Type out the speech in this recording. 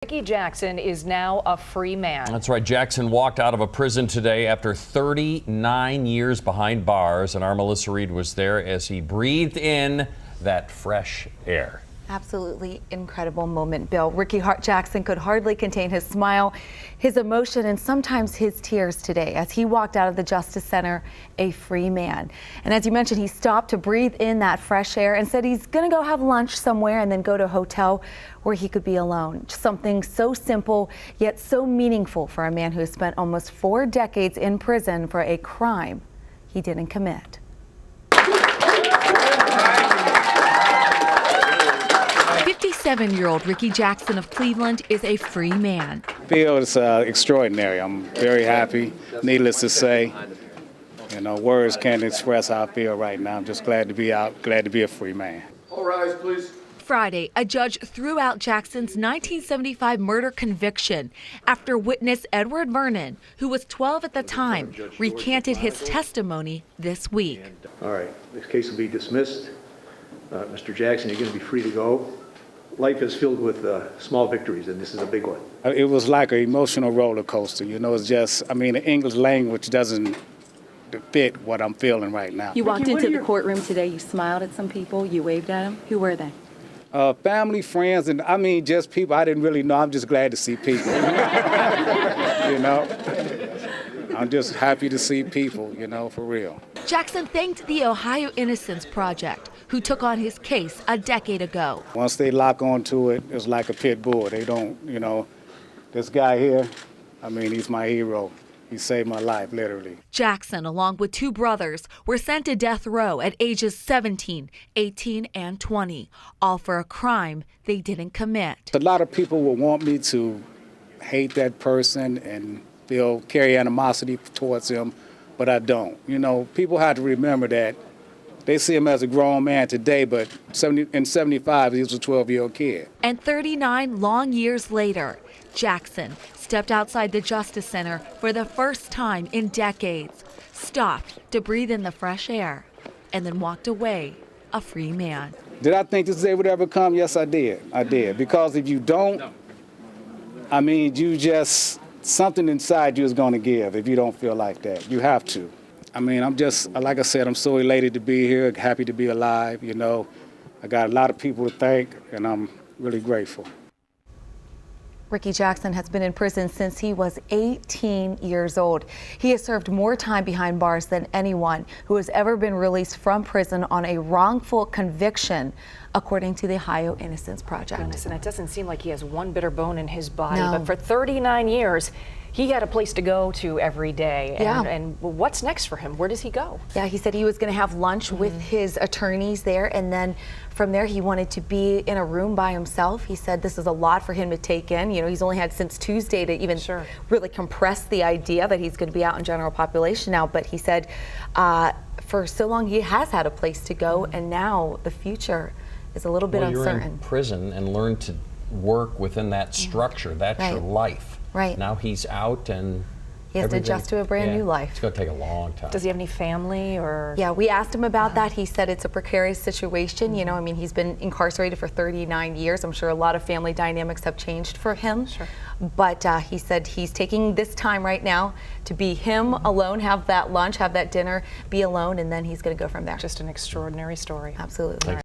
Ricky Jackson is now a free man. That's right. Jackson walked out of a prison today after 39 years behind bars, and our Melissa Reed was there as he breathed in that fresh air. Absolutely incredible moment, Bill. Ricky Jackson could hardly contain his smile, his emotion, and sometimes his tears today as he walked out of the Justice Center a free man. And as you mentioned, he stopped to breathe in that fresh air and said he's going to go have lunch somewhere and then go to a hotel where he could be alone. Something so simple yet so meaningful for a man who has spent almost 4 decades in prison for a crime he didn't commit. 57-year-old Ricky Jackson of Cleveland is a free man. Feels extraordinary. I'm very happy. Needless to say, words can't express how I feel right now. I'm just glad to be out, glad to be a free man. All rise, please. Friday, a judge threw out Jackson's 1975 murder conviction after witness Edward Vernon, who was 12 at the time, recanted his testimony this week. All right, this case will be dismissed. Mr. Jackson, you're going to be free to go. Life is filled with small victories, and this is a big one. It was like an emotional roller coaster. It's just, the English language doesn't fit what I'm feeling right now. You walked into the courtroom today, you smiled at some people, you waved at them. Who were they? Family, friends, and just people I didn't really know. I'm just glad to see people. I'm just happy to see people, for real. Jackson thanked the Ohio Innocence Project, who took on his case a decade ago. Once they lock onto it, it's like a pit bull. They don't, this guy here, he's my hero. He saved my life, literally. Jackson, along with 2 brothers, were sent to death row at ages 17, 18, and 20, all for a crime they didn't commit. A lot of people will want me to hate that person and they'll carry animosity towards him, but I don't. People have to remember that they see him as a grown man today, but in 75, he was a 12-year-old kid. And 39 long years later, Jackson stepped outside the Justice Center for the first time in decades, stopped to breathe in the fresh air, and then walked away a free man. Did I think this day would ever come? Yes, I did. I did. Because if you don't, something inside you is going to give if you don't feel like that. You have to. I'm just, like I said, I'm so elated to be here, happy to be alive, I got a lot of people to thank, and I'm really grateful. Ricky Jackson has been in prison since he was 18 years old. He has served more time behind bars than anyone who has ever been released from prison on a wrongful conviction, according to the Ohio Innocence Project. Goodness, and it doesn't seem like he has one bitter bone in his body, No. but for 39 years, he had a place to go to every day. And what's next for him? Where does he go? Yeah, he said he was going to have lunch with his attorneys there, and then from there he wanted to be in a room by himself. He said this is a lot for him to take in. He's only had since Tuesday to even really compress the idea that he's going to be out in general population now. But he said for so long he has had a place to go, and now the future is a little bit uncertain. You're in prison and learn to work within that structure. That's your life. Right. Now he's out and he has to adjust to a brand new life. It's going to take a long time. Does he have any family or? Yeah, we asked him about that. He said it's a precarious situation. He's been incarcerated for 39 years. I'm sure a lot of family dynamics have changed for him. Sure. But he said he's taking this time right now to be him alone, have that lunch, have that dinner, be alone, and then he's going to go from there. Just an extraordinary story. Absolutely.